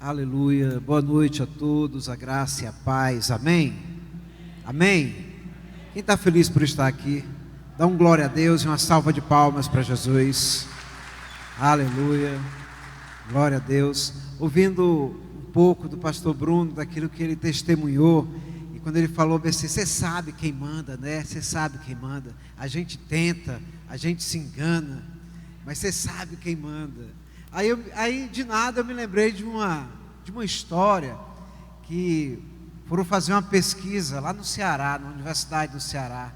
Aleluia, boa noite a todos, a graça e a paz, amém? Amém? Quem está feliz por estar aqui, dá um glória a Deus e uma salva de palmas para Jesus, aleluia, glória a Deus. Ouvindo um pouco do pastor Bruno, daquilo que ele testemunhou, e quando ele falou assim, você sabe quem manda, né? Você sabe quem manda, a gente tenta, a gente se engana, mas você sabe quem manda. Aí de nada eu me lembrei de uma história que foram fazer uma pesquisa lá no Ceará, na Universidade do Ceará.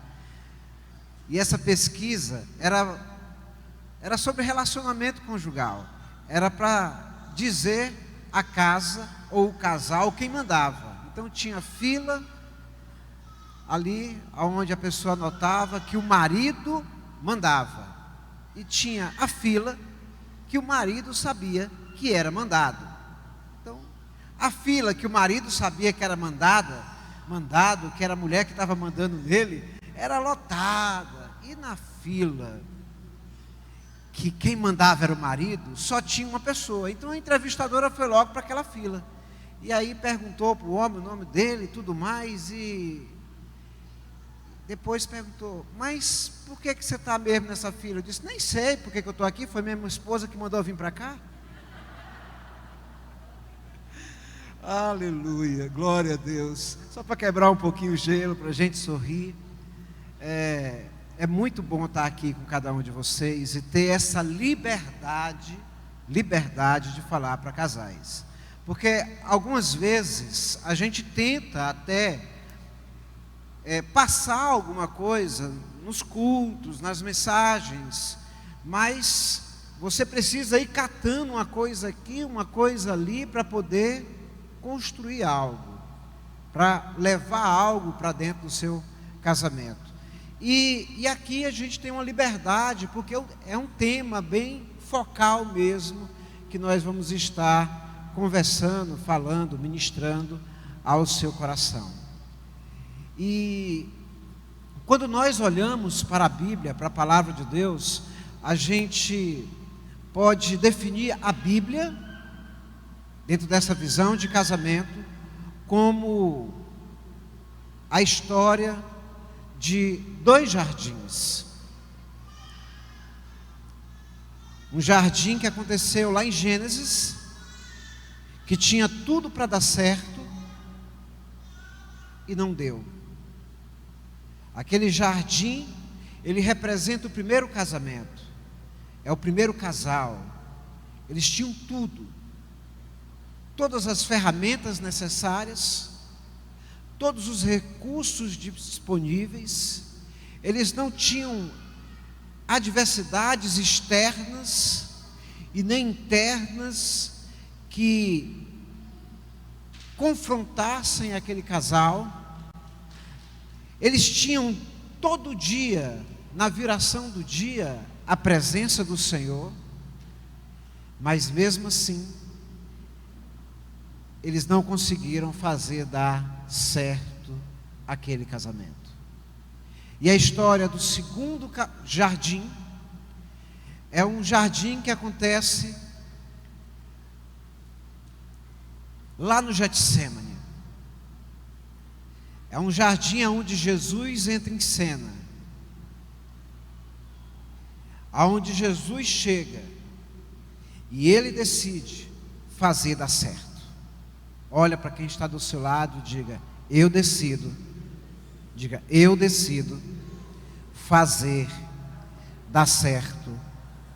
E essa pesquisa era sobre relacionamento conjugal. Era para dizer a casa ou o casal quem mandava. Então tinha fila ali onde a pessoa anotava que o marido mandava. E tinha a fila que o marido sabia que era mandado. Então, a fila que o marido sabia que era mandado, que era a mulher que estava mandando nele, era lotada. E na fila, que quem mandava era o marido, só tinha uma pessoa. Então a entrevistadora foi logo para aquela fila. E aí perguntou para o homem o nome dele e tudo mais, e depois perguntou, mas por que você está mesmo nessa fila? Eu disse, nem sei por que eu estou aqui, foi minha esposa que mandou eu vir para cá. Aleluia, glória a Deus. Só para quebrar um pouquinho o gelo, para a gente sorrir. É muito bom estar aqui com cada um de vocês e ter essa liberdade de falar para casais. Porque algumas vezes a gente tenta até passar alguma coisa nos cultos, nas mensagens, mas você precisa ir catando uma coisa aqui, uma coisa ali, para poder construir algo, para levar algo para dentro do seu casamento. E aqui a gente tem uma liberdade, porque é um tema bem focal mesmo, que nós vamos estar conversando, falando, ministrando ao seu coração. E quando nós olhamos para a Bíblia, para a palavra de Deus, a gente pode definir a Bíblia, dentro dessa visão de casamento, como a história de dois jardins. Um jardim que aconteceu lá em Gênesis, que tinha tudo para dar certo e não deu. Aquele jardim, ele representa o primeiro casamento, é o primeiro casal. Eles tinham tudo, todas as ferramentas necessárias, todos os recursos disponíveis. Eles não tinham adversidades externas e nem internas que confrontassem aquele casal. Eles tinham todo dia, na viração do dia, a presença do Senhor, mas mesmo assim, eles não conseguiram fazer dar certo aquele casamento. E a história do segundo jardim, é um jardim que acontece lá no Getsêmani. É um jardim onde Jesus entra em cena, aonde Jesus chega e ele decide fazer dar certo. Olha para quem está do seu lado e diga, eu decido fazer dar certo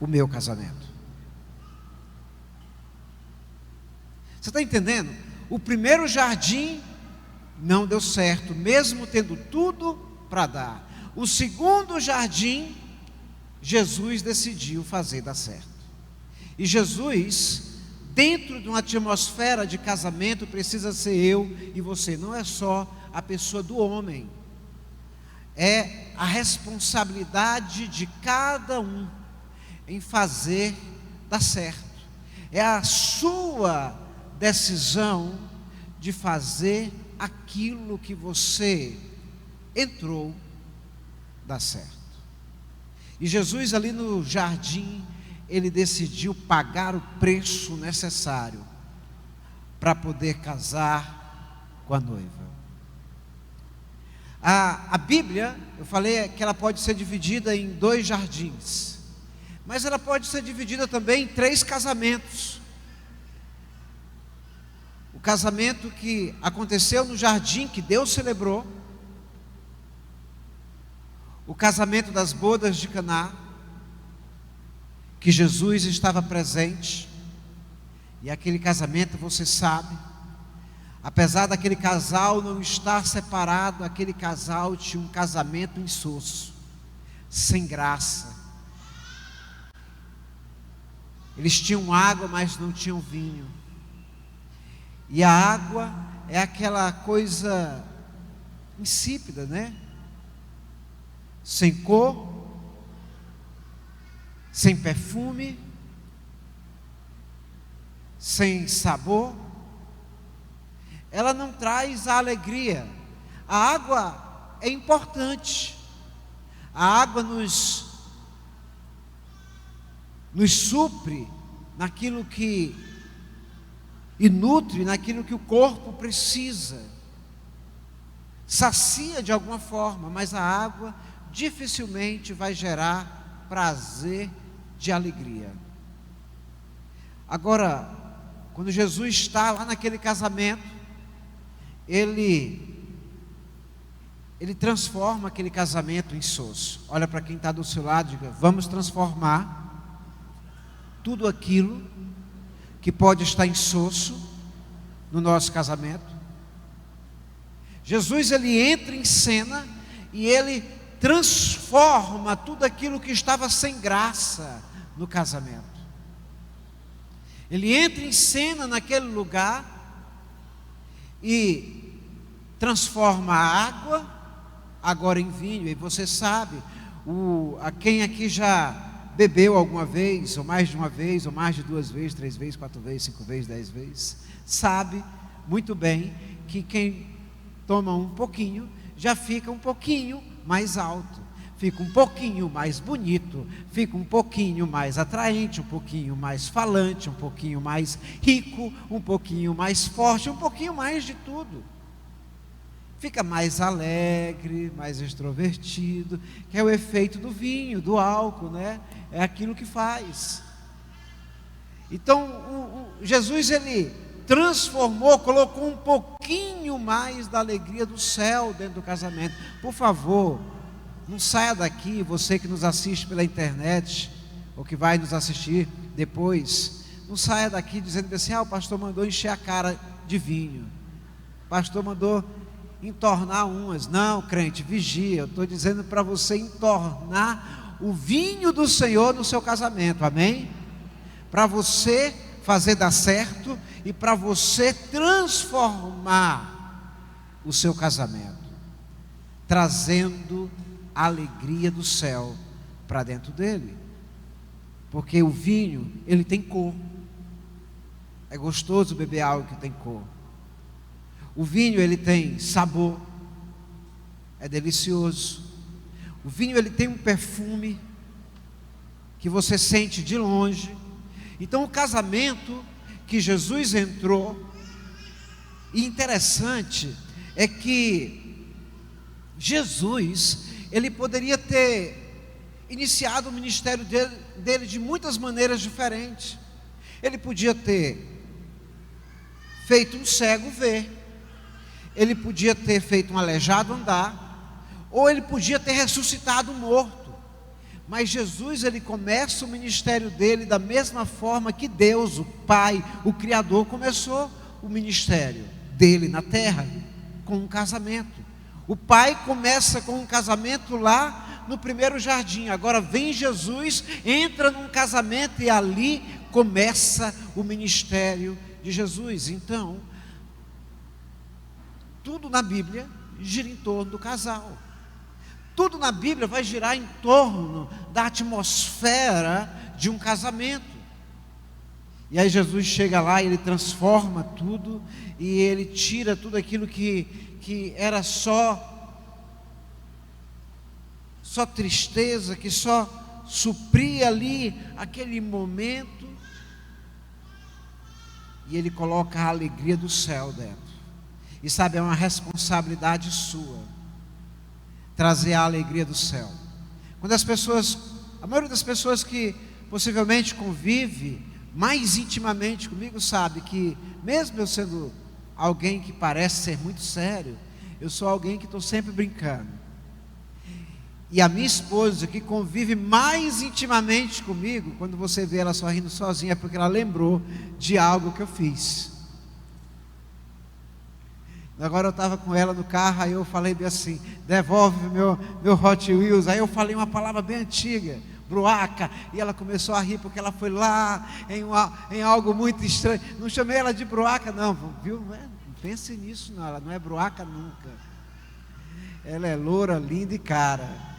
o meu casamento. Você está entendendo? O primeiro jardim não deu certo, mesmo tendo tudo para dar. O segundo jardim, Jesus decidiu fazer dar certo. E Jesus, dentro de uma atmosfera de casamento, precisa ser eu e você. Não é só a pessoa do homem, é a responsabilidade de cada um em fazer dar certo. É a sua decisão de fazer aquilo que você entrou dar certo. E Jesus ali no jardim, ele decidiu pagar o preço necessário para poder casar com a noiva. A Bíblia, eu falei que ela pode ser dividida em 2 jardins, mas ela pode ser dividida também em 3 casamentos. O casamento que aconteceu no jardim que Deus celebrou, o casamento das bodas de Caná, que Jesus estava presente, e aquele casamento, você sabe, apesar daquele casal não estar separado, aquele casal tinha um casamento insosso, sem graça. Eles tinham água, mas não tinham vinho. E a água é aquela coisa insípida, né? Sem cor, sem perfume, sem sabor. Ela não traz a alegria. A água é importante. A água nos supre naquilo que e nutre naquilo que o corpo precisa, sacia de alguma forma, mas a água dificilmente vai gerar prazer de alegria. Agora, quando Jesus está lá naquele casamento, ele transforma aquele casamento em insosso. Olha para quem está do seu lado e diga: vamos transformar tudo aquilo que pode estar insosso no nosso casamento. Jesus, ele entra em cena e ele transforma tudo aquilo que estava sem graça no casamento. Ele entra em cena naquele lugar e transforma a água agora em vinho. E você sabe, quem aqui já bebeu alguma vez, ou mais de uma vez, ou mais de 2 vezes, 3 vezes, 4 vezes, 5 vezes, 10 vezes, sabe muito bem que quem toma um pouquinho, já fica um pouquinho mais alto, fica um pouquinho mais bonito, fica um pouquinho mais atraente, um pouquinho mais falante, um pouquinho mais rico, um pouquinho mais forte, um pouquinho mais de tudo. Fica mais alegre, mais extrovertido, que é o efeito do vinho, do álcool, né? É aquilo que faz. Então, Jesus, ele transformou, colocou um pouquinho mais da alegria do céu dentro do casamento. Por favor, não saia daqui, você que nos assiste pela internet, ou que vai nos assistir depois, não saia daqui dizendo assim: o pastor mandou encher a cara de vinho, o pastor mandou entornar umas. Não, crente, vigia, eu estou dizendo para você entornar o vinho do Senhor no seu casamento, amém? Para você fazer dar certo e para você transformar o seu casamento, trazendo a alegria do céu para dentro dele. Porque o vinho, ele tem cor. É gostoso beber algo que tem cor. O vinho, ele tem sabor, é delicioso. O vinho, ele tem um perfume que você sente de longe. Então, o casamento que Jesus entrou, e interessante é que Jesus, ele poderia ter iniciado o ministério dele de muitas maneiras diferentes. Ele podia ter feito um cego ver, ele podia ter feito um aleijado andar, ou ele podia ter ressuscitado um morto. Mas Jesus, ele começa o ministério dele da mesma forma que Deus, o Pai, o Criador, começou o ministério dele na terra, com um casamento. O Pai começa com um casamento lá no primeiro jardim. Agora vem Jesus, entra num casamento e ali começa o ministério de Jesus. Então, tudo na Bíblia gira em torno do casal. Tudo na Bíblia vai girar em torno da atmosfera de um casamento. E aí Jesus chega lá e ele transforma tudo, e ele tira tudo aquilo que era só tristeza, que só supria ali aquele momento, e Ele coloca a alegria do céu dentro. E sabe, é uma responsabilidade sua trazer a alegria do céu. Quando as pessoas, a maioria das pessoas que possivelmente convive mais intimamente comigo, sabe que mesmo eu sendo alguém que parece ser muito sério, eu sou alguém que estou sempre brincando. E a minha esposa, que convive mais intimamente comigo, quando você vê ela sorrindo sozinha, é porque ela lembrou de algo que eu fiz. Agora eu estava com ela no carro, aí eu falei bem assim: devolve meu Hot Wheels. Aí eu falei uma palavra bem antiga, bruaca, e ela começou a rir porque ela foi lá em algo muito estranho. Não chamei ela de bruaca não, viu? Não pense nisso não, ela não é bruaca nunca. Ela é loura, linda e cara.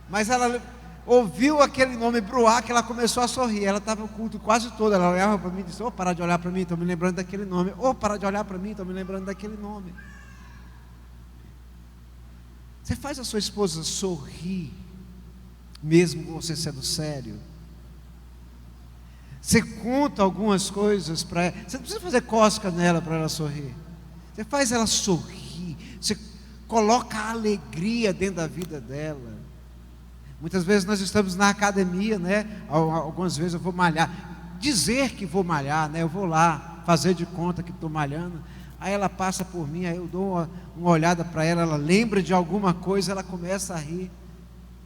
Mas ela ouviu aquele nome bruaca, ela começou a sorrir. Ela estava o culto quase todo, ela olhava para mim e disse: ô, parar de olhar para mim, estou me lembrando daquele nome. Ô, parar de olhar para mim, estou me lembrando daquele nome. Você faz a sua esposa sorrir, mesmo você sendo sério. Você conta algumas coisas para ela. Você não precisa fazer cócega nela para ela sorrir. Você faz ela sorrir. Você coloca a alegria dentro da vida dela. Muitas vezes nós estamos na academia, né? Algumas vezes eu vou malhar. Dizer que vou malhar, né? Eu vou lá fazer de conta que estou malhando. Aí ela passa por mim, aí eu dou uma olhada para ela, ela lembra de alguma coisa, ela começa a rir.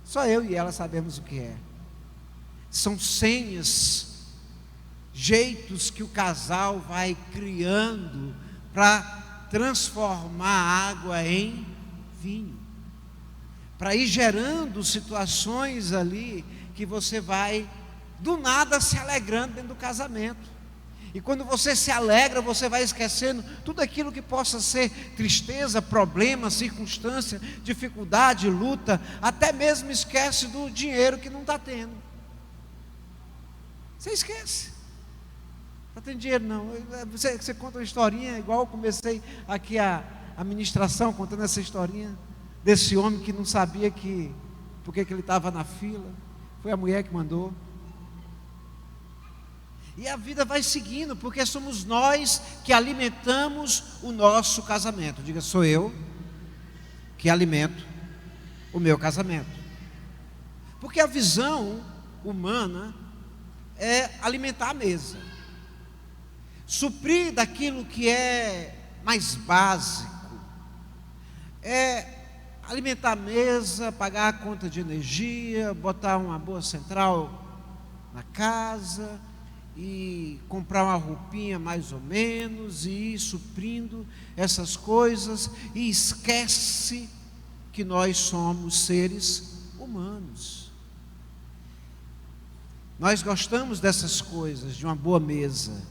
Só eu e ela sabemos o que é. São senhas, jeitos que o casal vai criando para transformar a água em vinho, para ir gerando situações ali que você vai do nada se alegrando dentro do casamento. E quando você se alegra, você vai esquecendo tudo aquilo que possa ser tristeza, problema, circunstância, dificuldade, luta. Até mesmo esquece do dinheiro que não está tendo. Você esquece. Não tem dinheiro não. Você conta uma historinha, igual eu comecei aqui a ministração, contando essa historinha desse homem que não sabia porque ele estava na fila. Foi a mulher que mandou. E a vida vai seguindo, porque somos nós que alimentamos o nosso casamento. Diga: sou eu que alimento o meu casamento. Porque a visão humana é alimentar a mesa, suprir daquilo que é mais básico, é alimentar a mesa, pagar a conta de energia, botar uma boa central na casa e comprar uma roupinha mais ou menos, e ir suprindo essas coisas, e esquece que nós somos seres humanos. Nós gostamos dessas coisas, de uma boa mesa,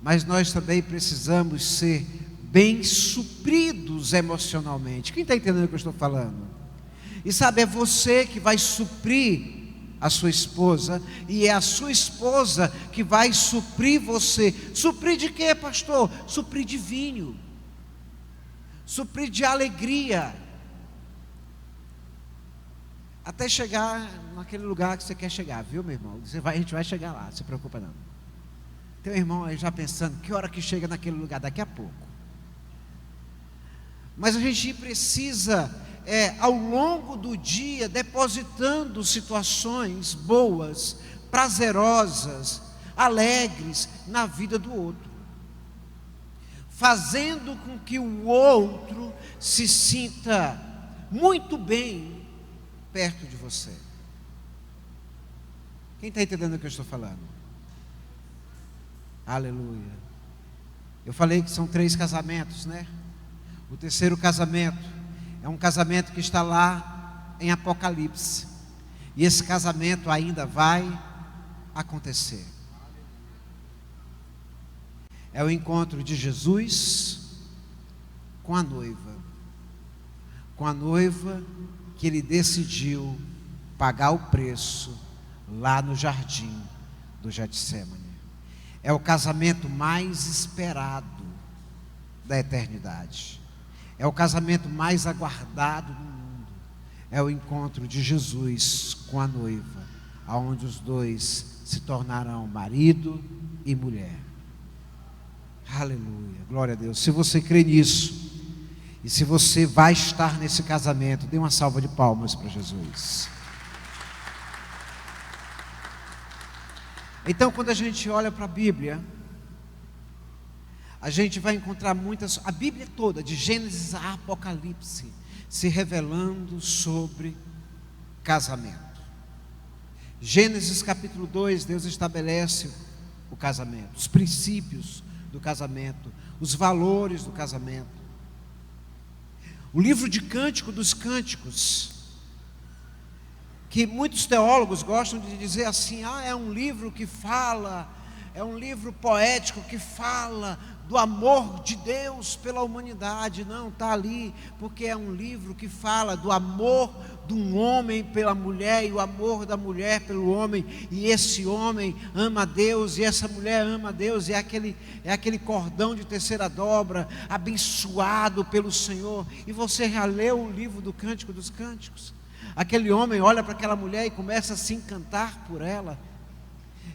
mas nós também precisamos ser bem supridos emocionalmente. Quem está entendendo o que eu estou falando? E sabe, é você que vai suprir a sua esposa, e é a sua esposa que vai suprir você. Suprir de quê, pastor? Suprir de vinho, suprir de alegria, até chegar naquele lugar que você quer chegar, viu, meu irmão? A gente vai chegar lá, não se preocupa não. Tem um irmão aí já pensando, que hora que chega naquele lugar? Daqui a pouco. Mas a gente precisa, ao longo do dia, depositando situações boas, prazerosas, alegres na vida do outro, fazendo com que o outro se sinta muito bem perto de você. Quem está entendendo o que eu estou falando? Aleluia. Eu falei que são 3 casamentos, né? O terceiro casamento é um casamento que está lá em Apocalipse, e esse casamento ainda vai acontecer. É o encontro de Jesus com a noiva que ele decidiu pagar o preço lá no jardim do Getsemane. É o casamento mais esperado da eternidade. É o casamento mais aguardado no mundo. É o encontro de Jesus com a noiva, aonde os dois se tornarão marido e mulher. Aleluia, glória a Deus. Se você crê nisso, e se você vai estar nesse casamento, dê uma salva de palmas para Jesus. Então, quando a gente olha para a Bíblia, a gente vai encontrar a Bíblia toda, de Gênesis a Apocalipse, se revelando sobre casamento. Gênesis capítulo 2, Deus estabelece o casamento, os princípios do casamento, os valores do casamento. O livro de Cântico dos Cânticos, que muitos teólogos gostam de dizer assim, é um livro que fala, é um livro poético que fala do amor de Deus pela humanidade. Não, está ali, porque é um livro que fala do amor de um homem pela mulher, e o amor da mulher pelo homem, e esse homem ama a Deus, e essa mulher ama a Deus, e é aquele cordão de terceira dobra, abençoado pelo Senhor. E você já leu o livro do Cântico dos Cânticos? Aquele homem olha para aquela mulher e começa a se encantar por ela,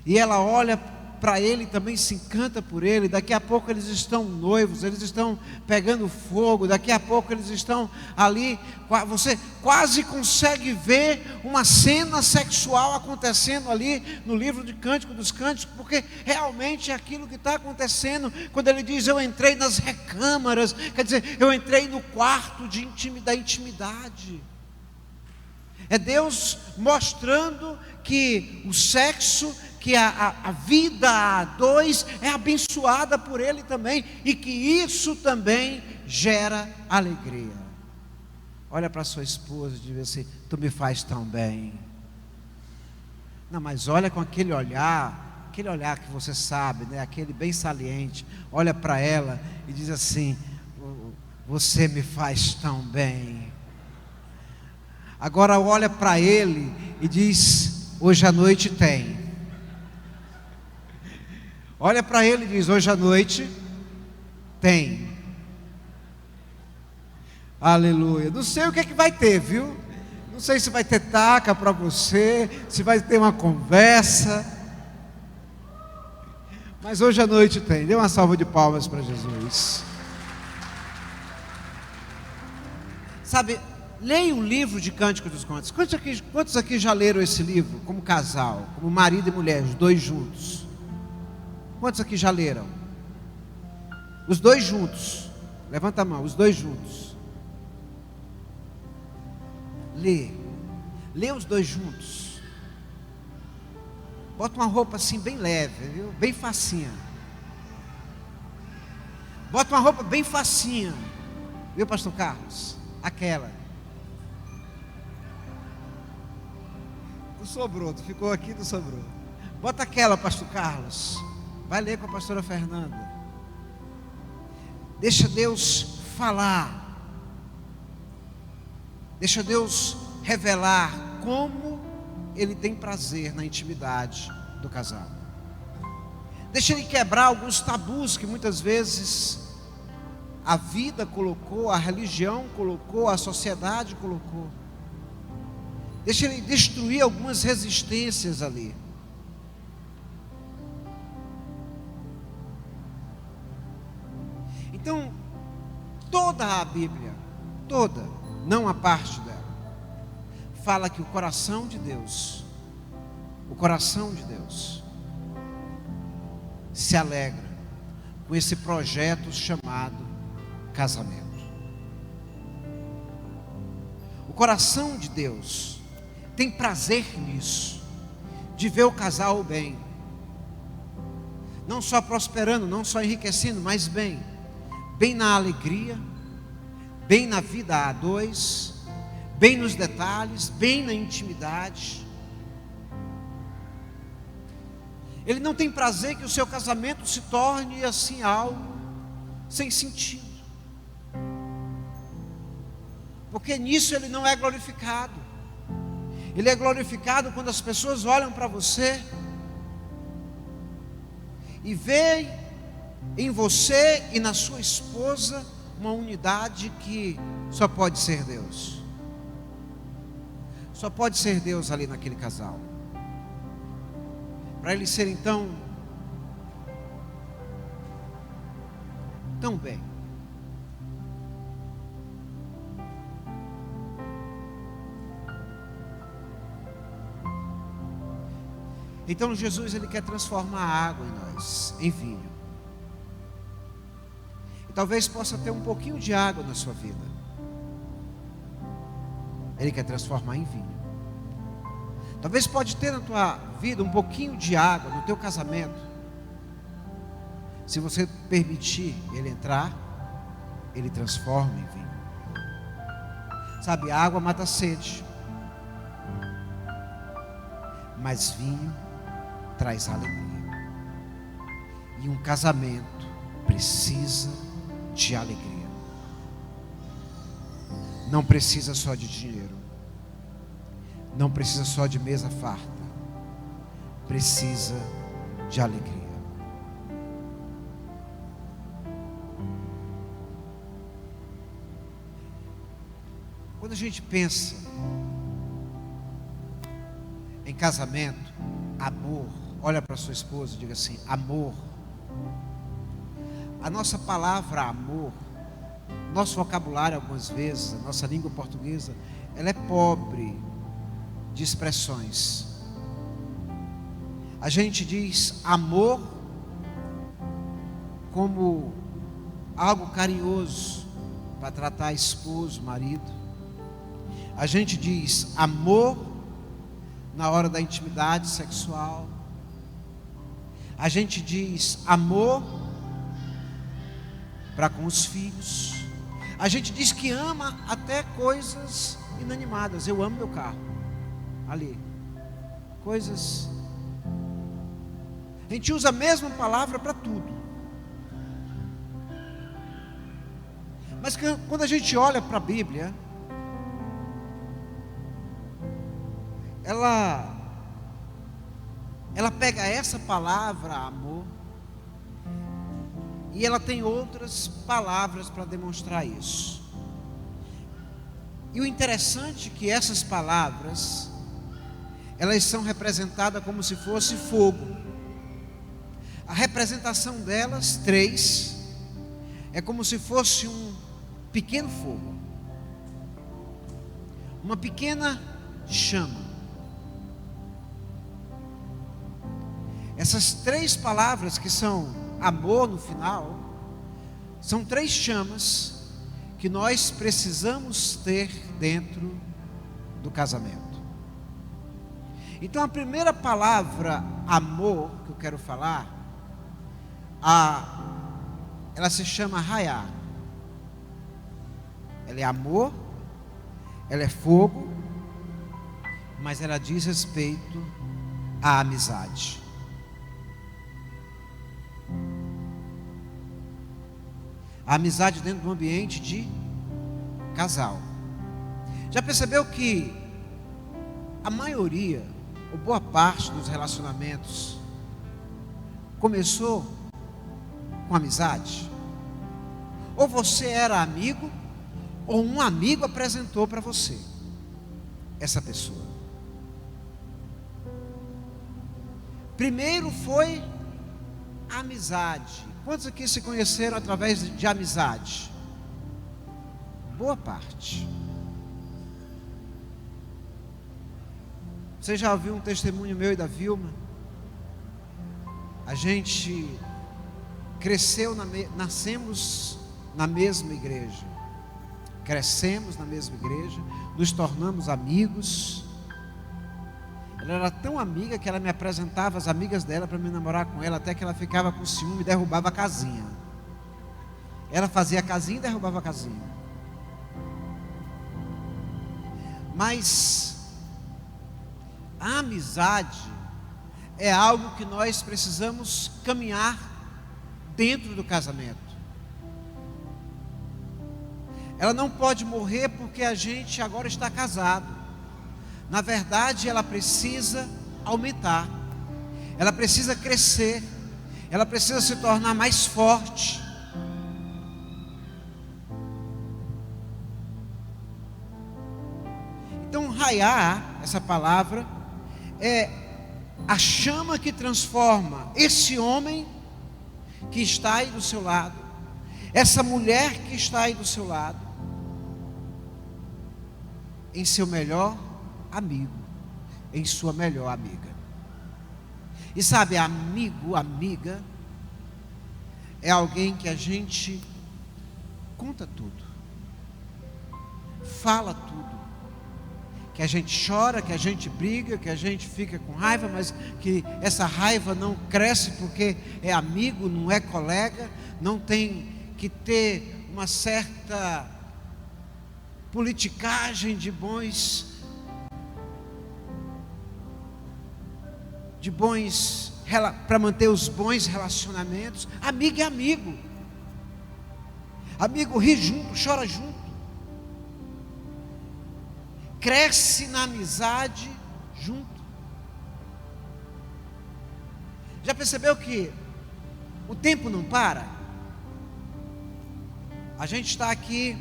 e ela olha para ele, também se encanta por ele. Daqui a pouco eles estão noivos, eles estão pegando fogo, daqui a pouco eles estão ali, você quase consegue ver uma cena sexual acontecendo ali no livro de Cântico dos Cânticos, porque realmente é aquilo que está acontecendo. Quando ele diz, eu entrei nas recâmaras, quer dizer, eu entrei no quarto da intimidade. É Deus mostrando que o sexo, que a vida a dois é abençoada por Ele também, e que isso também gera alegria. Olha para sua esposa e diz assim, tu me faz tão bem. Não, mas olha com aquele olhar que você sabe, né? Aquele bem saliente. Olha para ela e diz assim, você me faz tão bem. Agora olha para ele e diz, hoje à noite tem. Olha para ele e diz, hoje à noite tem. Aleluia. Não sei o que é que vai ter, viu? Não sei se vai ter taca para você, se vai ter uma conversa, mas hoje à noite tem. Dê uma salva de palmas para Jesus. Sabe, leia o livro de Cântico dos Cânticos. Quantos aqui já leram esse livro como casal, como marido e mulher, os dois juntos? Quantos aqui já leram? Os dois juntos. Levanta a mão, os dois juntos. Lê os dois juntos. Bota uma roupa assim bem leve, viu? Bem facinha. Bota uma roupa bem facinha, viu, pastor Carlos? Aquela. Tu sobrou, tu ficou aqui, tu sobrou. Bota aquela, pastor Carlos. Vai ler com a pastora Fernanda. Deixa Deus falar. Deixa Deus revelar como Ele tem prazer na intimidade do casal. Deixa Ele quebrar alguns tabus que muitas vezes a vida colocou, a religião colocou, a sociedade colocou. Deixa Ele destruir algumas resistências ali. Então, toda a Bíblia, toda, não a parte dela, fala que o coração de Deus se alegra com esse projeto chamado casamento. O coração de Deus tem prazer nisso, de ver o casal bem, não só prosperando, não só enriquecendo, mas bem na alegria, bem na vida a dois, bem nos detalhes, bem na intimidade. Ele não tem prazer que o seu casamento se torne assim algo sem sentido, porque nisso ele não é glorificado. Ele é glorificado quando as pessoas olham para você e veem em você e na sua esposa uma unidade que só pode ser Deus. Só pode ser Deus ali naquele casal. Para ele ser então tão bem. Então Jesus, ele quer transformar a água em nós, em vinho. E talvez possa ter um pouquinho de água na sua vida. Ele quer transformar em vinho. Talvez pode ter na tua vida um pouquinho de água no teu casamento. Se você permitir ele entrar, ele transforma em vinho. Sabe, a água mata a sede, mas vinho traz alegria. E um casamento precisa de alegria. Não precisa só de dinheiro. Não precisa só de mesa farta. Precisa de alegria. Quando a gente pensa em casamento, amor, olha para sua esposa e diga assim: amor. A nossa palavra amor, nosso vocabulário algumas vezes, a nossa língua portuguesa, ela é pobre de expressões. A gente diz amor como algo carinhoso para tratar esposo, marido. A gente diz amor na hora da intimidade sexual. A gente diz amor para com os filhos. A gente diz que ama até coisas inanimadas. Eu amo meu carro. Ali. Coisas. A gente usa a mesma palavra para tudo. Mas quando a gente olha para a Bíblia, ela pega essa palavra amor e ela tem outras palavras para demonstrar isso. E o interessante é que essas palavras, elas são representadas como se fosse fogo. A representação delas, 3, é como se fosse um pequeno fogo, uma pequena chama. Essas 3 palavras que são amor no final, são 3 chamas que nós precisamos ter dentro do casamento. Então a primeira palavra amor que eu quero falar, ela se chama Hayá. Ela é amor, ela é fogo, mas ela diz respeito à amizade. A amizade dentro de um ambiente de casal. Já percebeu que a maioria, ou boa parte dos relacionamentos começou com amizade? Ou você era amigo, ou um amigo apresentou para você essa pessoa. Primeiro foi a amizade. Quantos aqui se conheceram através de amizade? Boa parte. Você já ouviu um testemunho meu e da Vilma? A gente cresceu, nascemos na mesma igreja, crescemos na mesma igreja, nos tornamos amigos. Ela era tão amiga que ela me apresentava as amigas dela para me namorar com ela, até que ela ficava com ciúme e derrubava a casinha. Ela fazia a casinha e derrubava a casinha. Mas a amizade é algo que nós precisamos caminhar dentro do casamento. Ela não pode morrer porque a gente agora está casado. Na verdade, ela precisa aumentar, ela precisa crescer, ela precisa se tornar mais forte. Então, Hayá, essa palavra, é a chama que transforma esse homem que está aí do seu lado. essa mulher que está aí do seu lado, em seu melhor amigo, em sua melhor amiga. E sabe, amigo, amiga, é alguém que a gente conta tudo, fala tudo, que a gente chora, que a gente briga, que a gente fica com raiva, mas que essa raiva não cresce porque é amigo, não é colega, não tem que ter uma certa politicagem de bons para manter os bons relacionamentos. Amigo é amigo. Amigo ri junto, chora junto, cresce na amizade junto. Já percebeu que o tempo não para? A gente está aqui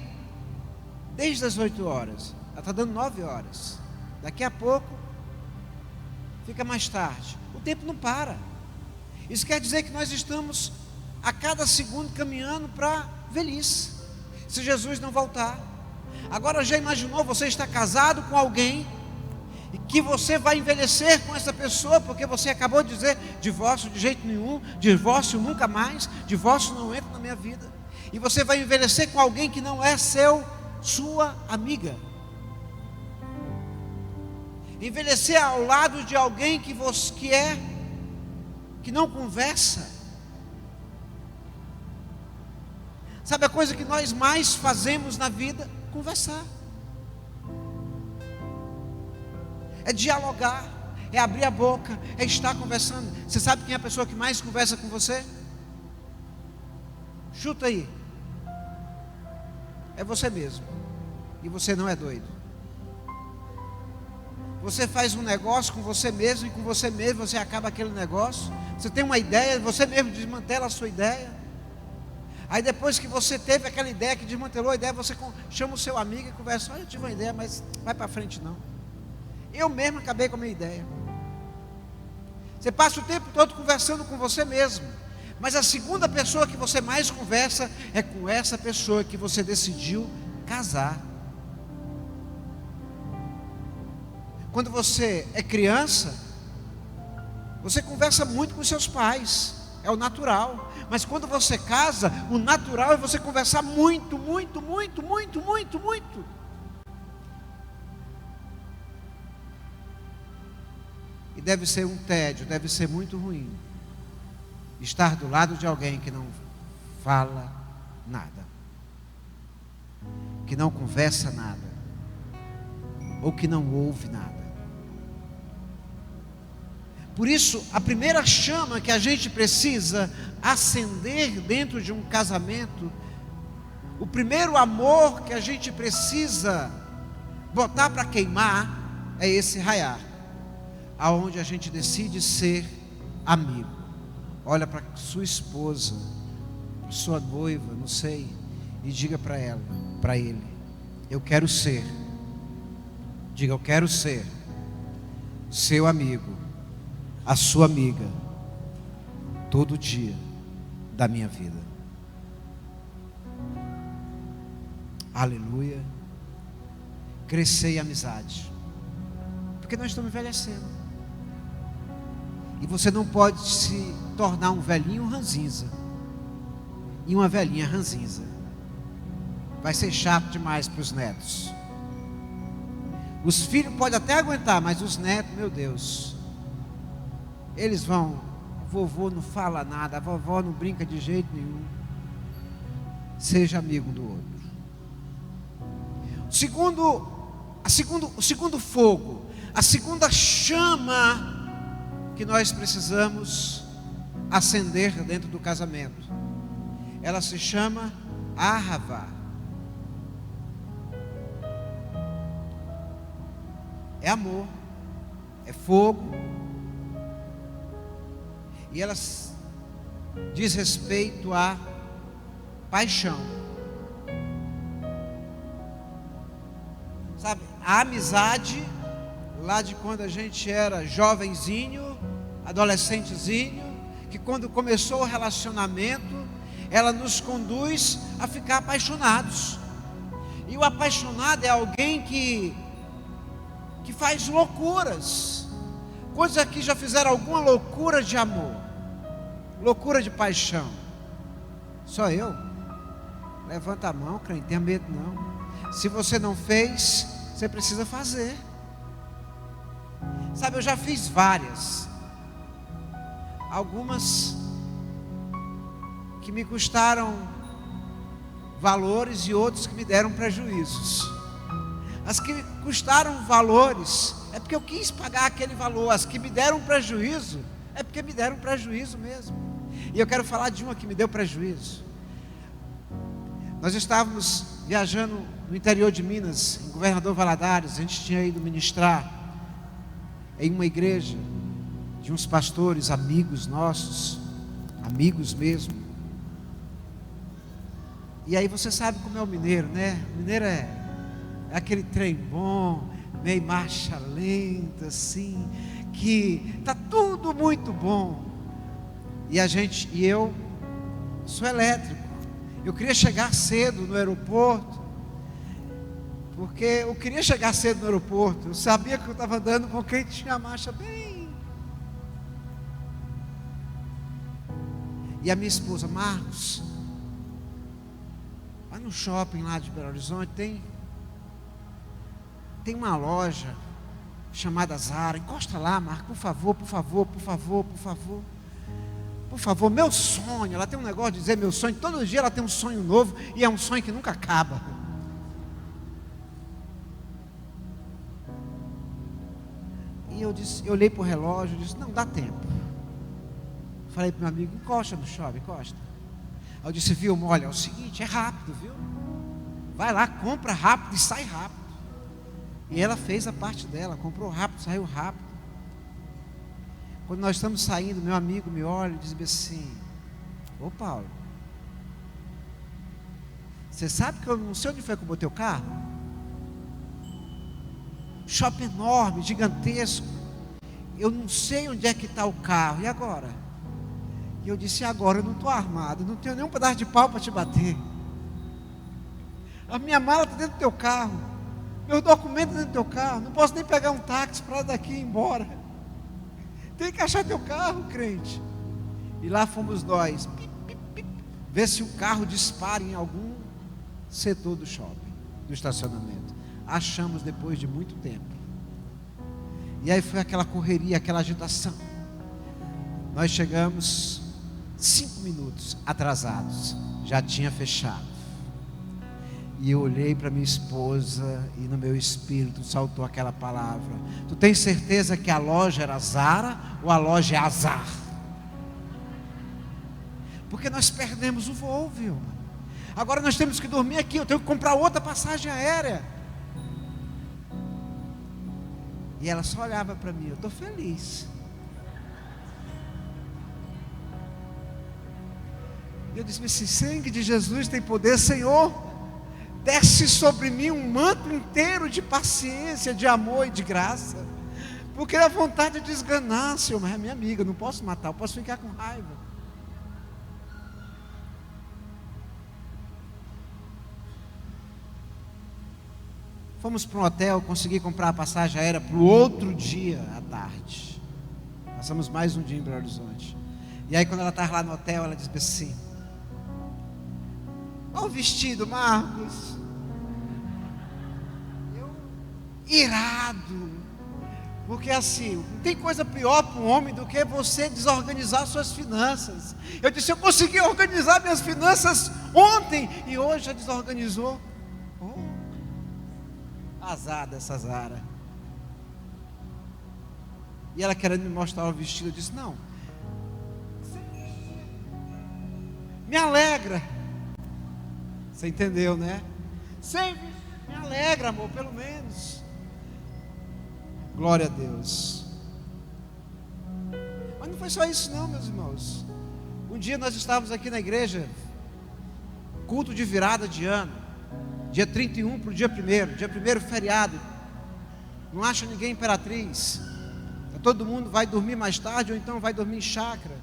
desde as 8 horas, já está dando 9 horas. Daqui a pouco fica mais tarde. O tempo não para. Isso quer dizer que nós estamos a cada segundo caminhando para a velhice, se Jesus não voltar. Agora, já imaginou você estar casado com alguém e que você vai envelhecer com essa pessoa, porque você acabou de dizer: divórcio de jeito nenhum, divórcio nunca mais, divórcio não entra na minha vida. E você vai envelhecer com alguém que não é sua amiga. Envelhecer ao lado de alguém que não conversa. Sabe a coisa que nós mais fazemos na vida? Conversar. É dialogar, é abrir a boca, é estar conversando. Você sabe quem é a pessoa que mais conversa com você? Chuta aí. É você mesmo. E você não é doido. Você faz um negócio com você mesmo, e com você mesmo você acaba aquele negócio. Você tem uma ideia, você mesmo desmantela a sua ideia. Aí depois que você teve aquela ideia, que desmantelou a ideia, você chama o seu amigo e conversa: olha, eu tive uma ideia, mas vai para frente não. Eu mesmo acabei com a minha ideia. Você passa o tempo todo conversando com você mesmo. Mas a segunda pessoa que você mais conversa é com essa pessoa que você decidiu casar. Quando você é criança, você conversa muito com seus pais, é o natural. Mas quando você casa, o natural é você conversar muito, muito, muito, muito, muito, muito. E deve ser um tédio, deve ser muito ruim estar do lado de alguém que não fala nada, que não conversa nada, ou que não ouve nada. Por isso, a primeira chama que a gente precisa acender dentro de um casamento, o primeiro amor que a gente precisa botar para queimar, é esse raiar, aonde a gente decide ser amigo. Olha para sua esposa, para sua noiva, não sei, e diga para ela, para ele: eu quero ser. Diga: eu quero ser seu amigo, a sua amiga, todo dia da minha vida. Aleluia. Crescer em amizade, porque nós estamos envelhecendo. E você não pode se tornar um velhinho ranzinza e uma velhinha ranzinza. Vai ser chato demais para os netos. Os filhos podem até aguentar, mas os netos, meu Deus, eles vão: vovô não fala nada, a vovó não brinca de jeito nenhum. Seja amigo do outro. O segundo fogo, a segunda chama que nós precisamos acender dentro do casamento, ela se chama Ahavá. É amor, é fogo, e ela diz respeito à paixão. Sabe, a amizade lá de quando a gente era jovenzinho, adolescentezinho, que quando começou o relacionamento, ela nos conduz a ficar apaixonados. E o apaixonado é alguém que faz loucuras. Quantos aqui já fizeram alguma loucura de amor? Loucura de paixão? Só eu? Levanta a mão, crente, não tenha medo não. Se você não fez, você precisa fazer. Sabe, eu já fiz várias. Algumas que me custaram valores e outros que me deram prejuízos. As que me custaram valores é porque eu quis pagar aquele valor. As que me deram prejuízo é porque me deram prejuízo mesmo. E eu quero falar de uma que me deu prejuízo. Nós estávamos viajando no interior de Minas, em Governador Valadares. A gente tinha ido ministrar em uma igreja de uns pastores amigos nossos, amigos mesmo. E aí você sabe como é o mineiro, né? O mineiro é aquele trem bom, meio marcha lenta assim, que tá tudo muito bom. E eu sou elétrico. Eu queria chegar cedo no aeroporto, porque eu queria chegar cedo no aeroporto. Eu sabia que eu estava andando com quem tinha a marcha bem. E a minha esposa, Marcos, vai no shopping lá de Belo Horizonte, tem uma loja chamada Zara. Encosta lá, Marcos, por favor, por favor, por favor, por favor. Por favor, meu sonho. Ela tem um negócio de dizer meu sonho. Todo dia ela tem um sonho novo e é um sonho que nunca acaba. E eu olhei para o relógio e disse, não, dá tempo. Falei para o meu amigo, encosta no shopping, encosta. Aí eu disse, viu, olha, é o seguinte, é rápido, viu? Vai lá, compra rápido e sai rápido. E ela fez a parte dela, comprou rápido, saiu rápido. Quando nós estamos saindo, meu amigo me olha e diz assim, ô Paulo, você sabe que eu não sei onde foi que eu botei o carro? Shopping enorme, gigantesco, eu não sei onde é que está o carro, e agora? E eu disse, agora eu não estou armado, não tenho nenhum pedaço de pau para te bater. A minha mala está dentro do teu carro, meus documentos dentro do teu carro, não posso nem pegar um táxi para daqui ir embora. Tem que achar teu carro, crente. E lá fomos nós, ver se o carro dispara em algum setor do shopping, do estacionamento. Achamos depois de muito tempo. E aí foi aquela correria, aquela agitação. Nós chegamos 5 minutos atrasados, já tinha fechado. E eu olhei para minha esposa e no meu espírito saltou aquela palavra. Tu tens certeza que a loja era Zara ou a loja é Azar? Porque nós perdemos o voo, viu? Agora nós temos que dormir aqui, eu tenho que comprar outra passagem aérea. E ela só olhava para mim, eu estou feliz. Eu disse, esse sangue de Jesus tem poder, Senhor. Desce sobre mim um manto inteiro de paciência, de amor e de graça. Porque a vontade de esganar, Senhor, mas é minha amiga, eu não posso matar, eu posso ficar com raiva. Fomos para um hotel, consegui comprar a passagem aérea para o outro dia à tarde. Passamos mais um dia em Belo Horizonte. E aí quando ela estava lá no hotel, ela disse assim, olha o vestido, Marcos. Eu, irado. Porque assim, não tem coisa pior para um homem do que você desorganizar suas finanças. Eu disse, eu consegui organizar minhas finanças ontem e hoje já desorganizou. Oh, azar dessa Zara. E ela querendo me mostrar o vestido, eu disse, não, me alegra. Você entendeu, né? Sempre me alegra, amor, pelo menos. Glória a Deus. Mas não foi só isso não, meus irmãos. Um dia nós estávamos aqui na igreja, culto de virada de ano, dia 31 para o dia 1º, dia 1º feriado. Não acha ninguém Imperatriz. Todo mundo vai dormir mais tarde ou então vai dormir em chácara.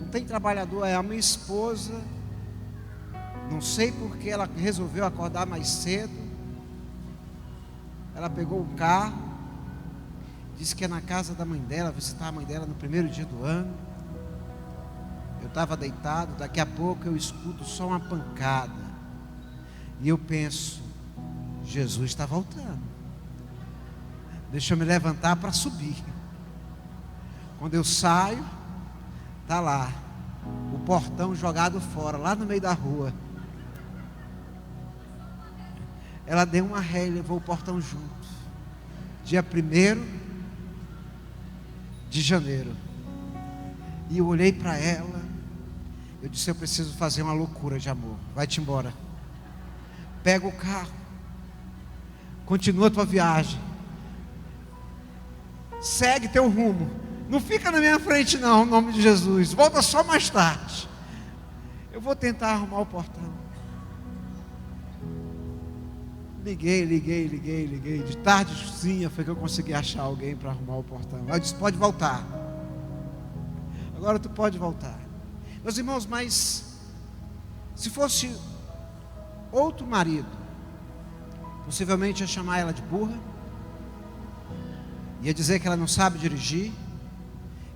O tem trabalhador, é a minha esposa. Não sei porque ela resolveu acordar mais cedo. Ela pegou um carro, disse que é na casa da mãe dela, visitar a mãe dela no primeiro dia do ano. Eu estava deitado, daqui a pouco eu escuto só uma pancada. E eu penso, Jesus está voltando. Deixa eu me levantar para subir. Quando eu saio, está lá, o portão jogado fora, lá no meio da rua. Ela deu uma ré e levou o portão junto. Dia 1º de janeiro. E eu olhei para ela. Eu disse, eu preciso fazer uma loucura de amor. Vai-te embora. Pega o carro. Continua a tua viagem. Segue teu rumo. Não fica na minha frente não, em nome de Jesus. Volta só mais tarde. Eu vou tentar arrumar o portão. Liguei. De tardezinha foi que eu consegui achar alguém para arrumar o portão. Eu disse, pode voltar. Agora tu pode voltar. Meus irmãos, mas se fosse outro marido, possivelmente ia chamar ela de burra, ia dizer que ela não sabe dirigir,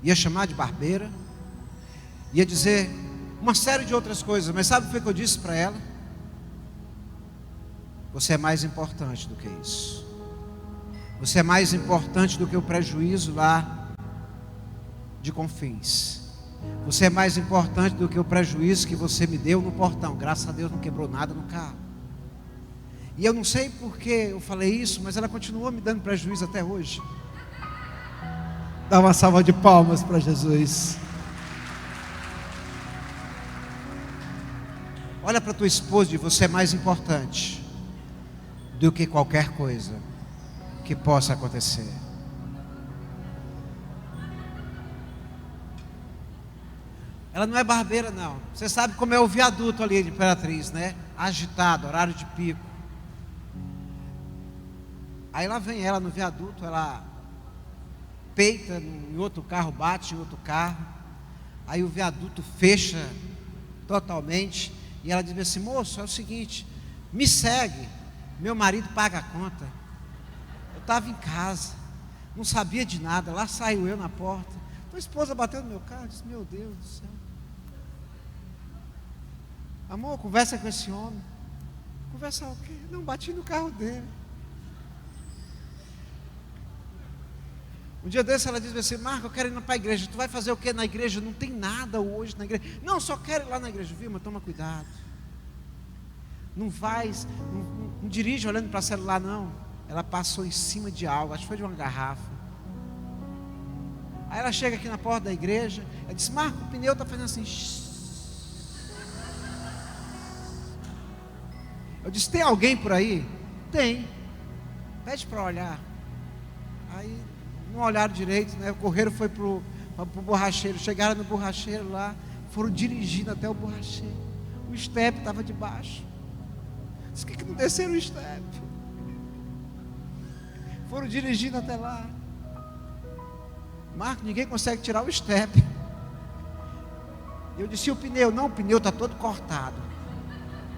ia chamar de barbeira, ia dizer uma série de outras coisas. Mas sabe o que eu disse para ela? Você é mais importante do que isso. Você é mais importante do que o prejuízo lá de Confins. Você é mais importante do que o prejuízo que você me deu no portão. Graças a Deus não quebrou nada no carro. E eu não sei porque eu falei isso, mas ela continuou me dando prejuízo até hoje. Dá uma salva de palmas para Jesus. Olha para tua esposa e você é mais importante do que qualquer coisa que possa acontecer. Ela não é barbeira não. Você sabe como é o viaduto ali de Imperatriz, né? Agitado, horário de pico. Aí lá vem ela no viaduto, ela peita em outro carro, bate em outro carro. Aí o viaduto fecha totalmente. E ela diz assim, moço, é o seguinte, me segue. Meu marido paga a conta. Eu estava em casa, não sabia de nada. Lá saiu eu na porta. Tua esposa bateu no meu carro. Disse, meu Deus do céu. Amor, conversa com esse homem. Conversar o quê? Não, bati no carro dele. Um dia desse ela disse assim, Marco, eu quero ir para a igreja. Tu vai fazer o quê na igreja? Não tem nada hoje na igreja. Não, só quero ir lá na igreja. Viu, mas toma cuidado. Não não dirige olhando para o celular não. Ela passou em cima de algo, acho que foi de uma garrafa. Aí ela chega aqui na porta da igreja. Ela disse, Marco, o pneu está fazendo assim. Eu disse, tem alguém por aí? Tem. Pede para olhar. Aí não olharam direito, né? Correram, foi para o borracheiro. Chegaram no borracheiro lá, foram dirigindo até o borracheiro. O estepe estava debaixo. Disse, por que não desceram o estepe? Foram dirigindo até lá. Marco, ninguém consegue tirar o estepe. Eu disse, e o pneu? Não, o pneu está todo cortado.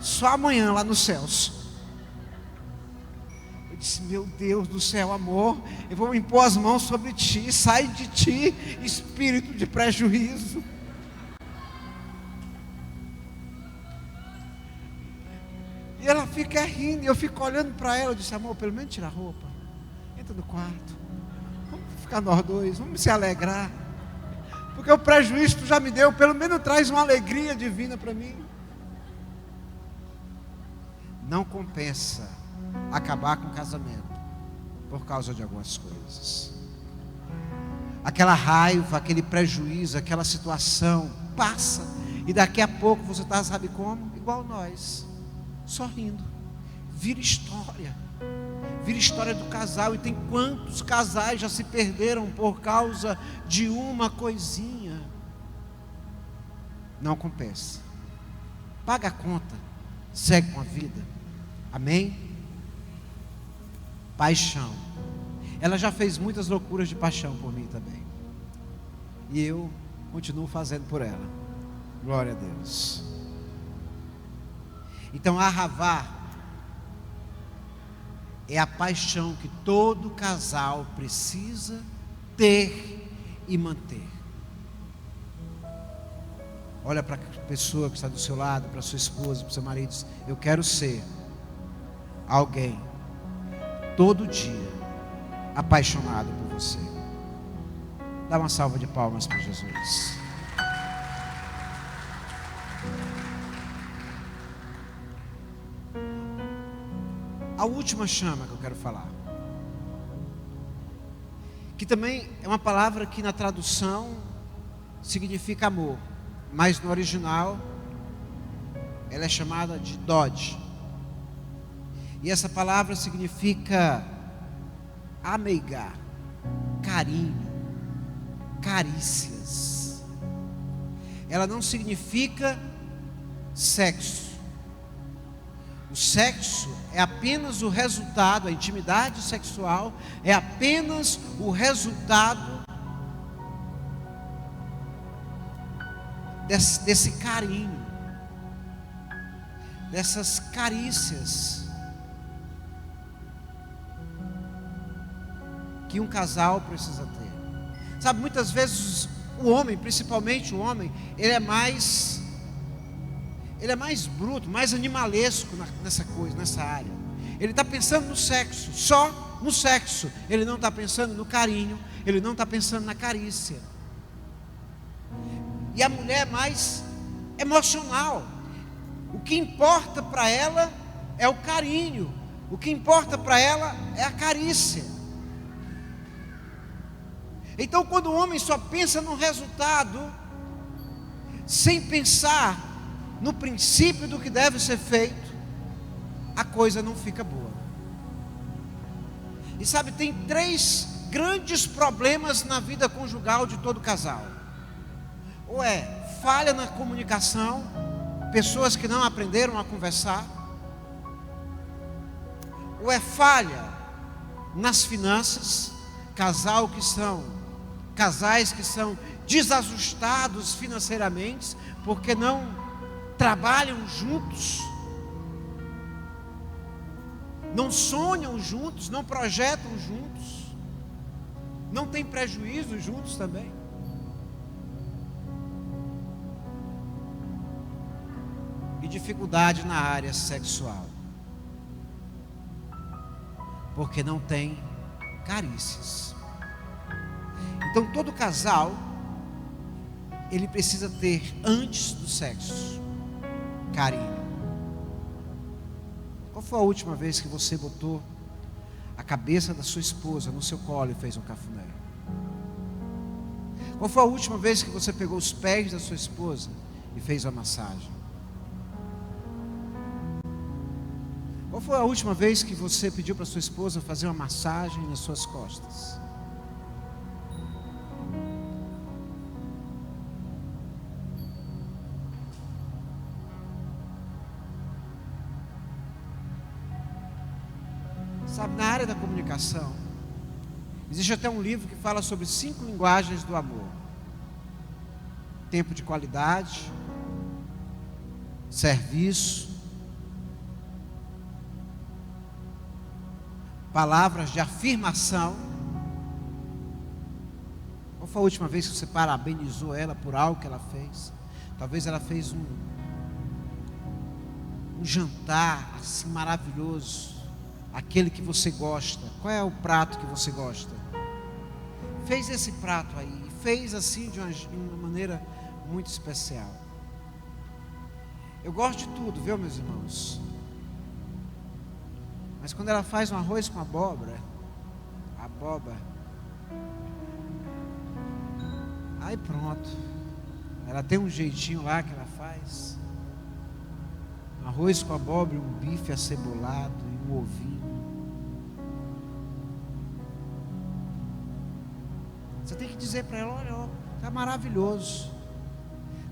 Só amanhã lá nos céus. Eu disse, meu Deus do céu, amor, eu vou impor as mãos sobre ti. Sai de ti, espírito de prejuízo. E ela fica rindo, e eu fico olhando para ela. Eu disse, amor, pelo menos tira a roupa. Entra no quarto. Vamos ficar nós dois, vamos se alegrar. Porque o prejuízo tu já me deu, pelo menos traz uma alegria divina para mim. Não compensa acabar com o casamento por causa de algumas coisas. Aquela raiva, aquele prejuízo, aquela situação passa. E daqui a pouco você está, sabe como? Igual nós, sorrindo. Vira história do casal. E tem quantos casais já se perderam por causa de uma coisinha. Não compensa. Paga a conta, segue com a vida. Amém? Paixão. Ela já fez muitas loucuras de paixão por mim também. E eu continuo fazendo por ela. Glória a Deus. Então, ahavá é a paixão que todo casal precisa ter e manter. Olha para a pessoa que está do seu lado, para a sua esposa, para o seu marido, diz: eu quero ser alguém todo dia apaixonado por você. Dá uma salva de palmas para Jesus. A última chama que eu quero falar, que também é uma palavra que na tradução significa amor, mas no original ela é chamada de Dod. E essa palavra significa ameigar, carinho, carícias. Ela não significa sexo. O sexo é apenas o resultado, a intimidade sexual é apenas o resultado desse carinho, dessas carícias que um casal precisa ter. Sabe, muitas vezes o homem, principalmente o homem, ele é mais bruto, mais animalesco nessa área. Ele está pensando no sexo, só no sexo. Ele não está pensando no carinho, ele não está pensando na carícia. E a mulher é mais emocional. O que importa para ela é o carinho, o que importa para ela é a carícia. Então, quando o homem só pensa no resultado, sem pensar no princípio do que deve ser feito, a coisa não fica boa. E sabe, tem 3 grandes problemas na vida conjugal de todo casal. Ou é falha na comunicação, pessoas que não aprenderam a conversar. Ou é falha nas finanças, casais que são desajustados financeiramente, porque não trabalham juntos, não sonham juntos, não projetam juntos, não têm prejuízo juntos também. E dificuldade na área sexual, porque não tem carícias. Então todo casal, ele precisa ter, antes do sexo, carinho. Qual foi a última vez que você botou a cabeça da sua esposa no seu colo e fez um cafuné? Qual foi a última vez que você pegou os pés da sua esposa e fez uma massagem? Qual foi a última vez que você pediu para sua esposa fazer uma massagem nas suas costas? Sabe, na área da comunicação, existe até um livro que fala sobre 5 linguagens do amor: tempo de qualidade, serviço, palavras de afirmação. Qual foi a última vez que você parabenizou ela por algo que ela fez? Talvez ela fez um jantar assim maravilhoso, aquele que você gosta. Qual é o prato que você gosta? Fez esse prato aí, fez assim de uma maneira muito especial. Eu gosto de tudo, viu, meus irmãos? Mas quando ela faz um arroz com abóbora, aí pronto, ela tem um jeitinho lá que ela faz. Um arroz com abóbora, um bife acebolado e um ovinho. Você tem que dizer para ela: olha, ó, tá maravilhoso.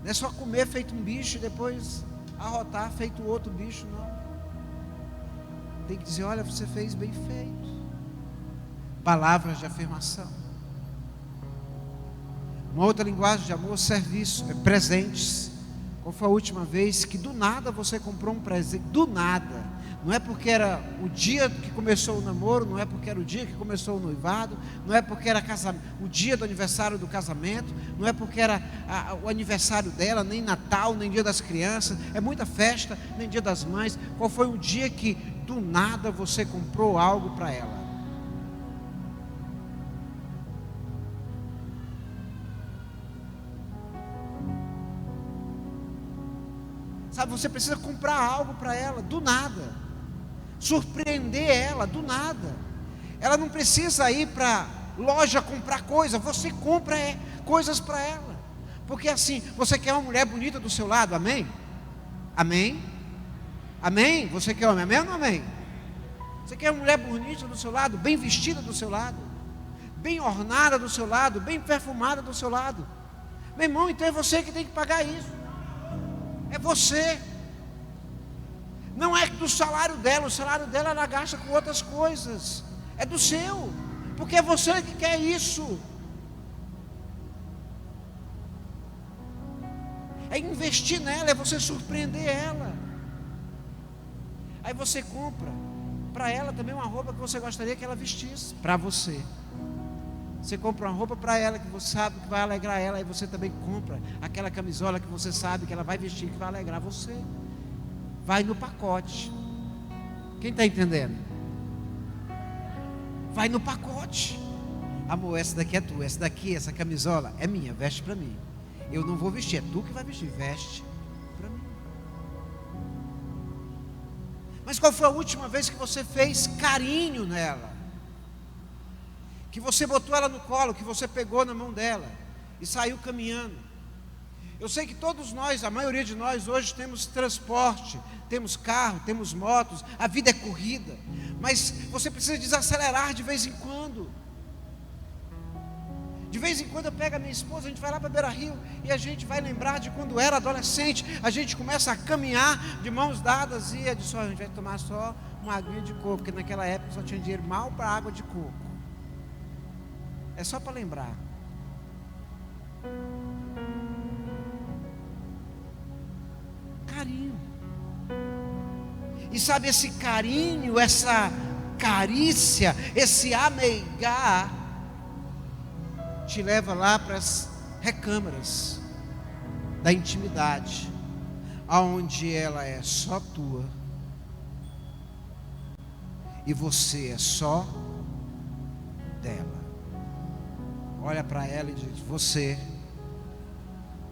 Não é só comer feito um bicho e depois arrotar feito outro bicho, não. Tem que dizer: olha, você fez bem feito. Palavras de afirmação. Uma outra linguagem de amor, serviço, presentes. Qual foi a última vez que do nada você comprou um presente? Do nada. Não é porque era o dia que começou o namoro, não é porque era o dia que começou o noivado, não é porque era o dia do aniversário do casamento, não é porque era o aniversário dela, nem Natal, nem Dia das Crianças, é muita festa, nem Dia das Mães. Qual foi o dia que do nada você comprou algo para ela? Sabe, você precisa comprar algo para ela, do nada. Surpreender ela, do nada. Ela não precisa ir para loja comprar coisa, você compra coisas para ela. Porque assim, você quer uma mulher bonita do seu lado, amém? Amém? Amém? Você quer homem, amém ou não amém? Você quer uma mulher bonita do seu lado, bem vestida do seu lado, bem ornada do seu lado, bem perfumada do seu lado. Meu irmão, então é você que tem que pagar isso. É você. Não é do salário dela. O salário dela ela gasta com outras coisas. É do seu. Porque é você que quer isso. É investir nela, é você surpreender ela. Aí você compra para ela também uma roupa que você gostaria que ela vestisse. Para você. Você compra uma roupa para ela que você sabe que vai alegrar ela. E você também compra aquela camisola que você sabe que ela vai vestir, que vai alegrar você. Vai no pacote. Quem está entendendo? Vai no pacote. Amor, essa daqui é tua. Essa daqui, essa camisola é minha, veste para mim. Eu não vou vestir, é tu que vai vestir. Veste para mim. Mas qual foi a última vez que você fez carinho nela? Que você botou ela no colo, que você pegou na mão dela e saiu caminhando. Eu sei que todos nós, a maioria de nós hoje temos transporte, temos carro, temos motos, a vida é corrida, mas você precisa desacelerar de vez em quando. De vez em quando eu pego a minha esposa, a gente vai lá para Beira-Rio e a gente vai lembrar de quando era adolescente. A gente começa a caminhar de mãos dadas e a gente vai tomar só uma aguinha de coco, porque naquela época só tinha dinheiro mal para água de coco. É só para lembrar. Carinho. E sabe, esse carinho, essa carícia, esse ameigar, te leva lá para as recâmaras da intimidade, aonde ela é só tua e você é só dela. Olha para ela e diz: você,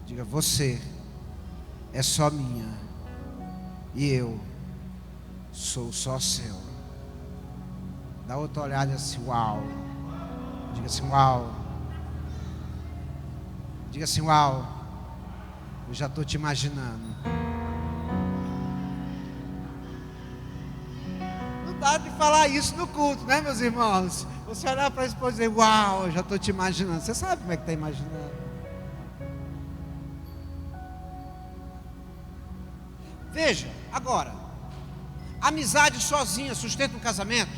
diga, você é só minha e eu sou só seu. Dá outra olhada assim, uau. Diga assim, uau. Diga assim, uau. Eu já estou te imaginando. Não dá de falar isso no culto, né, meus irmãos? Você olhar para a esposa e dizer, uau, eu já estou te imaginando. Você sabe como é que está imaginando. Veja, agora, amizade sozinha sustenta um casamento?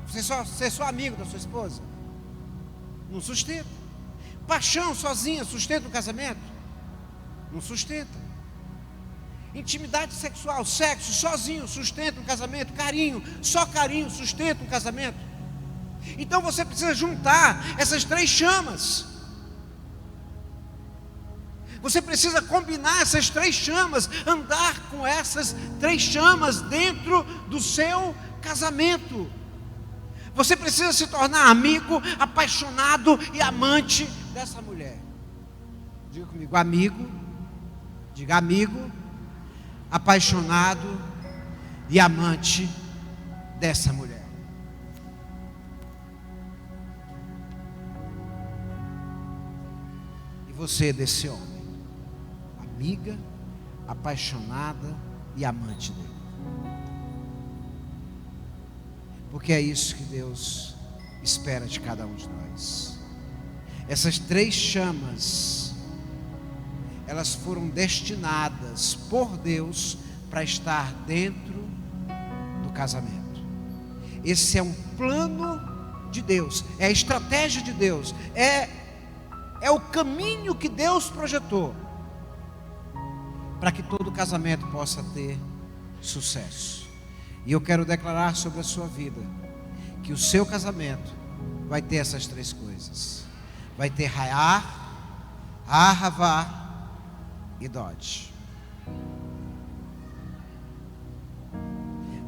Você é só amigo da sua esposa? Não sustenta. Paixão sozinha sustenta um casamento? Não sustenta. Intimidade sexual, sexo sozinho sustenta um casamento? Carinho, só carinho sustenta um casamento? Então você precisa juntar essas três chamas. Você precisa combinar essas três chamas, andar com essas três chamas dentro do seu casamento. Você precisa se tornar amigo, apaixonado e amante dessa mulher. Diga comigo, amigo. Diga amigo, apaixonado e amante dessa mulher. E você desse homem, amiga, apaixonada e amante dele. Porque é isso que Deus espera de cada um de nós. Essas três chamas, elas foram destinadas por Deus para estar dentro do casamento. Esse é um plano de Deus, é a estratégia de Deus, é o caminho que Deus projetou. para que todo casamento possa ter sucesso. E eu quero declarar sobre a sua vida que o seu casamento vai ter essas três coisas. Vai ter Raiá, Ahavá e Dodge.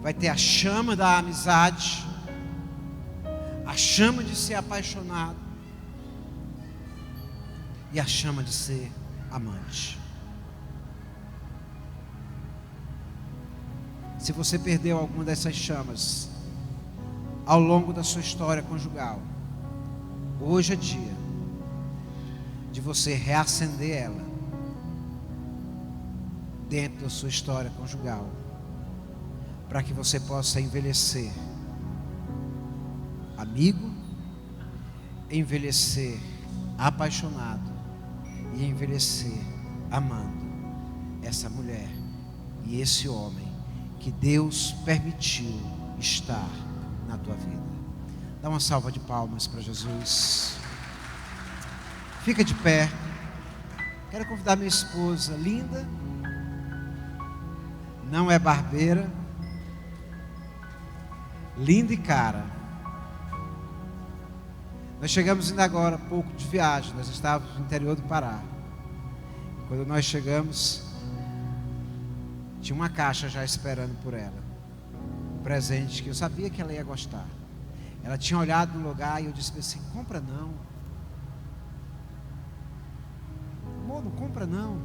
Vai ter a chama da amizade, a chama de ser apaixonado e a chama de ser amante. Se você perdeu alguma dessas chamas ao longo da sua história conjugal, hoje é dia de você reacender ela dentro da sua história conjugal, para que você possa envelhecer amigo, envelhecer apaixonado e envelhecer amando essa mulher e esse homem que Deus permitiu estar na tua vida. Dá uma salva de palmas para Jesus. Fica de pé. Quero convidar minha esposa linda, não é barbeira, linda e cara. Nós chegamos ainda agora, pouco de viagem. Nós estávamos no interior do Pará. Quando nós chegamos, tinha uma caixa já esperando por ela, um presente que eu sabia que ela ia gostar. Ela tinha olhado no lugar e eu disse assim: compra não, amor, não compra não.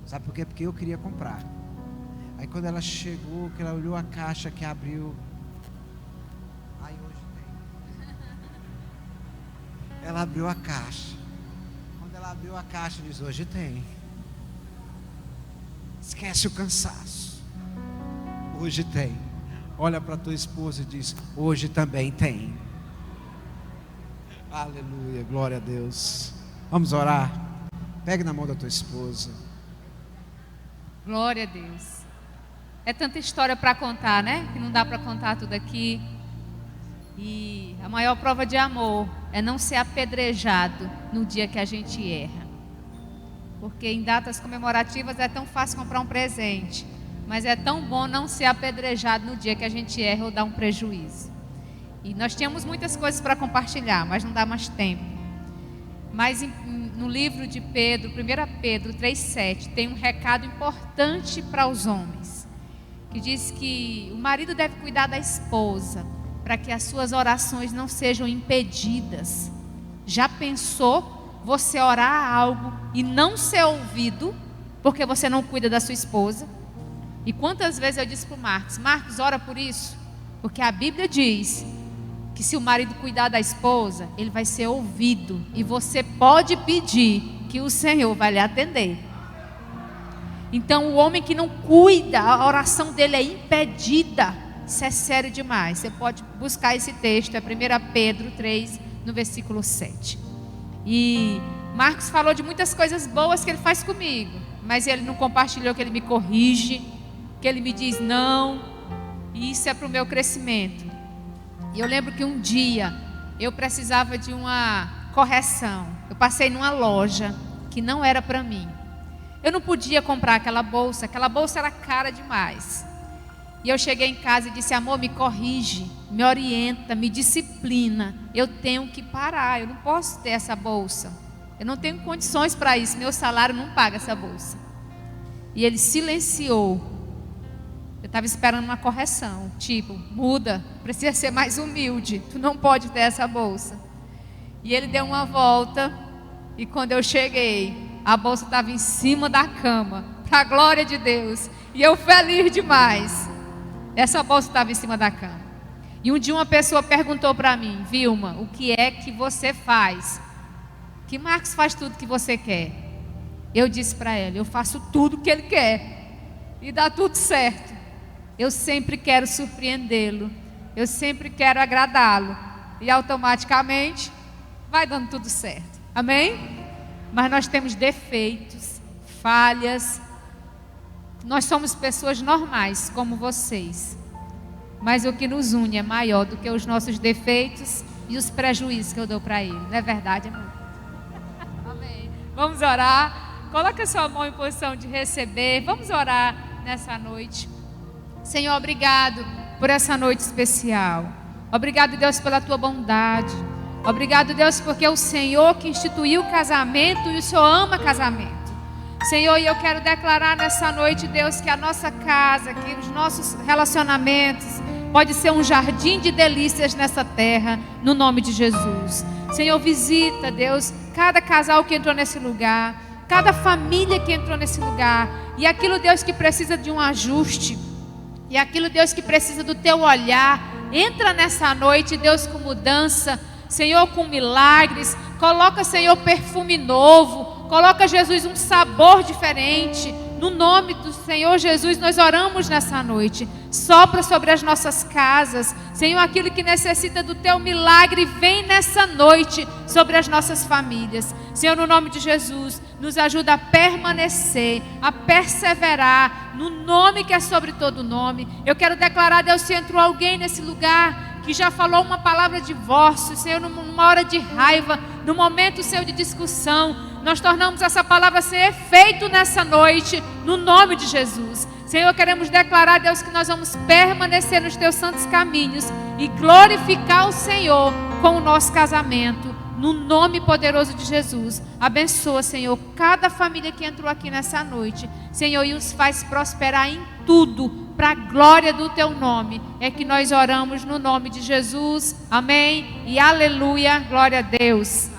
Sabe por quê? Porque eu queria comprar. Aí quando ela chegou, que ela olhou a caixa, que abriu, aí hoje tem. Ela abriu a caixa. Quando ela abriu a caixa, diz: hoje tem. Esquece o cansaço. Hoje tem. Olha para tua esposa e diz: hoje também tem. Aleluia, glória a Deus. Vamos orar. Pegue na mão da tua esposa. Glória a Deus. É tanta história para contar, né? Que não dá para contar tudo aqui. E a maior prova de amor é não ser apedrejado no dia que a gente erra. Porque em datas comemorativas é tão fácil comprar um presente, mas é tão bom não ser apedrejado no dia que a gente erra ou dá um prejuízo. E nós tínhamos muitas coisas para compartilhar, mas não dá mais tempo. Mas no livro de Pedro, 1 Pedro 3,7, tem um recado importante para os homens, que diz que o marido deve cuidar da esposa, para que as suas orações não sejam impedidas. Já pensou você orar algo e não ser ouvido, porque você não cuida da sua esposa? E quantas vezes eu disse para o Marcos, ora por isso, porque a Bíblia diz que se o marido cuidar da esposa, ele vai ser ouvido, e você pode pedir que o Senhor vai lhe atender. Então o homem que não cuida, a oração dele é impedida. Isso é sério demais. Você pode buscar esse texto, é 1 Pedro 3, no versículo 7. E Marcos falou de muitas coisas boas que ele faz comigo, mas ele não compartilhou que ele me corrige, que ele me diz não, e isso é para o meu crescimento. E eu lembro que um dia eu precisava de uma correção. Eu passei numa loja que não era para mim. Eu não podia comprar aquela bolsa era cara demais. E eu cheguei em casa e disse: amor, me corrige, me orienta, me disciplina. Eu tenho que parar, eu não posso ter essa bolsa. Eu não tenho condições para isso, meu salário não paga essa bolsa. E ele silenciou. Eu estava esperando uma correção, tipo, muda, precisa ser mais humilde, tu não pode ter essa bolsa. E ele deu uma volta, e quando eu cheguei, a bolsa estava em cima da cama, para a glória de Deus. E eu feliz demais. Essa bolsa estava em cima da cama. E um dia uma pessoa perguntou para mim: Vilma, o que é que você faz? Que Marcos faz tudo que você quer. Eu disse para ela: eu faço tudo que ele quer, e dá tudo certo. Eu sempre quero surpreendê-lo, eu sempre quero agradá-lo, e automaticamente vai dando tudo certo. Amém? Mas nós temos defeitos, falhas. Nós somos pessoas normais como vocês, mas o que nos une é maior do que os nossos defeitos e os prejuízos que eu dou para ele. Não é verdade, amor? Amém. Vamos orar. Coloca sua mão em posição de receber. Vamos orar nessa noite. Senhor, obrigado por essa noite especial. Obrigado, Deus, pela tua bondade. Obrigado, Deus, porque é o Senhor que instituiu o casamento e o Senhor ama casamento. Senhor, e eu quero declarar nessa noite, Deus, que a nossa casa, que os nossos relacionamentos pode ser um jardim de delícias nessa terra, no nome de Jesus. Senhor, visita, Deus, cada casal que entrou nesse lugar, cada família que entrou nesse lugar, e aquilo, Deus, que precisa de um ajuste, e aquilo, Deus, que precisa do teu olhar, entra nessa noite, Deus, com mudança, Senhor, com milagres. Coloca, Senhor, perfume novo. Coloca, Jesus, um sabor diferente. No nome do Senhor Jesus, nós oramos nessa noite. Sopra sobre as nossas casas, Senhor, aquilo que necessita do teu milagre, vem nessa noite sobre as nossas famílias. Senhor, no nome de Jesus, nos ajuda a permanecer, a perseverar, no nome que é sobre todo nome. Eu quero declarar, Deus, se entrou alguém nesse lugar que já falou uma palavra de divórcio, Senhor, numa hora de raiva, no momento, Senhor, de discussão, nós tornamos essa palavra ser efeito nessa noite, no nome de Jesus. Senhor, queremos declarar, Deus, que nós vamos permanecer nos teus santos caminhos e glorificar o Senhor com o nosso casamento, no nome poderoso de Jesus. Abençoa, Senhor, cada família que entrou aqui nessa noite, Senhor, e os faz prosperar em tudo, para a glória do teu nome. É que nós oramos no nome de Jesus. Amém e aleluia. Glória a Deus.